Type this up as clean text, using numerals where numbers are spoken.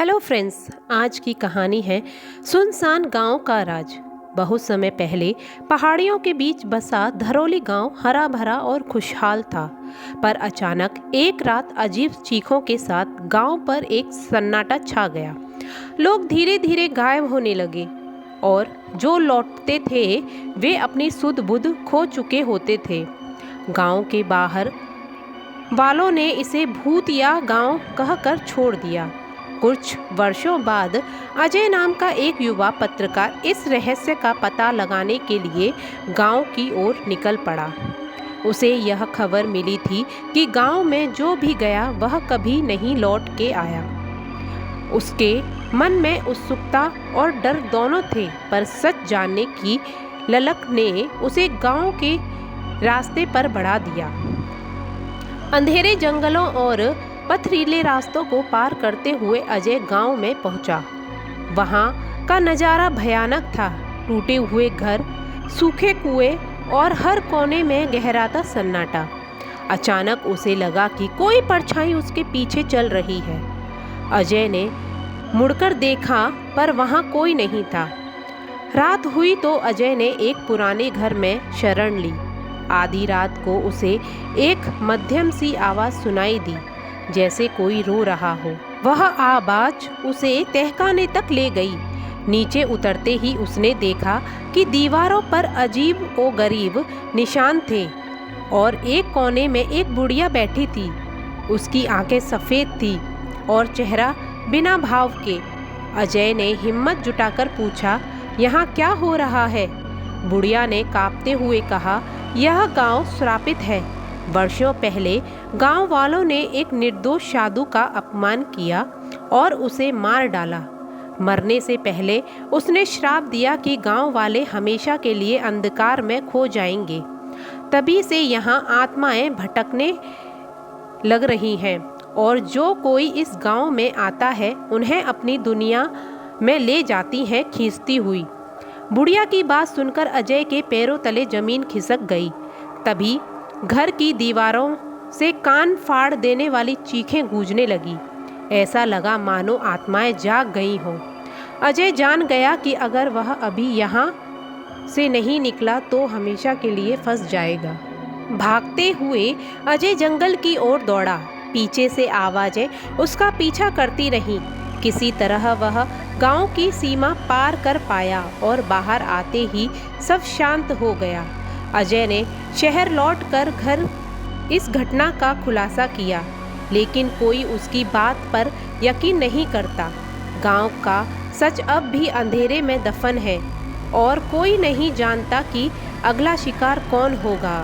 Hello friends, आज की कहानी है सुनसान गांव का राज। बहुत समय पहले पहाड़ियों के बीच बसा धरौली गांव हरा भरा और खुशहाल था। पर अचानक एक रात अजीब चीखों के साथ गांव पर एक सन्नाटा छा गया। लोग धीरे धीरे गायब होने लगे और जो लौटते थे वे अपनी सुध बुध खो चुके होते थे। गांव के बाहर वालों ने इसे भूत या गांव कहकर छोड़ दिया। कुछ वर्षों बाद अजय नाम का एक युवा पत्रकार इस रहस्य का पता लगाने के लिए गांव की ओर निकल पड़ा। उसे यह खबर मिली थी कि गांव में जो भी गया वह कभी नहीं लौट के आया। उसके मन में उत्सुकता और डर दोनों थे, पर सच जानने की ललक ने उसे गांव के रास्ते पर बढ़ा दिया। अंधेरे जंगलों और पथरीले रास्तों को पार करते हुए अजय गांव में पहुंचा। वहां का नज़ारा भयानक था। टूटे हुए घर, सूखे कुएं और हर कोने में गहराता सन्नाटा। अचानक उसे लगा कि कोई परछाई उसके पीछे चल रही है। अजय ने मुड़कर देखा पर वहां कोई नहीं था। रात हुई तो अजय ने एक पुराने घर में शरण ली। आधी रात को उसे एक मध्यम सी आवाज़ सुनाई दी, जैसे कोई रो रहा हो। वह आवाज उसे तहखाने तक ले गई। नीचे उतरते ही उसने देखा कि दीवारों पर अजीब व गरीब निशान थे और एक कोने में एक बुढ़िया बैठी थी। उसकी आंखें सफ़ेद थी और चेहरा बिना भाव के। अजय ने हिम्मत जुटाकर पूछा, यहाँ क्या हो रहा है? बुढ़िया ने कांपते हुए कहा, यह गांव श्रापित है। वर्षों पहले गांव वालों ने एक निर्दोष साधु का अपमान किया और उसे मार डाला। मरने से पहले उसने श्राप दिया कि गांव वाले हमेशा के लिए अंधकार में खो जाएंगे। तभी से यहाँ आत्माएं भटकने लग रही हैं और जो कोई इस गांव में आता है उन्हें अपनी दुनिया में ले जाती हैं खींचती हुई। बुढ़िया की बात सुनकर अजय के पैरों तले जमीन खिसक गई। तभी घर की दीवारों से कान फाड़ देने वाली चीखें गूंजने लगी। ऐसा लगा मानो आत्माएं जाग गई हों। अजय जान गया कि अगर वह अभी यहाँ से नहीं निकला तो हमेशा के लिए फंस जाएगा। भागते हुए अजय जंगल की ओर दौड़ा। पीछे से आवाज़ें उसका पीछा करती रहीं। किसी तरह वह गांव की सीमा पार कर पाया और बाहर आते ही सब शांत हो गया। अजय ने शहर लौटकर घर इस घटना का खुलासा किया, लेकिन कोई उसकी बात पर यकीन नहीं करता। गांव का सच अब भी अंधेरे में दफन है और कोई नहीं जानता कि अगला शिकार कौन होगा।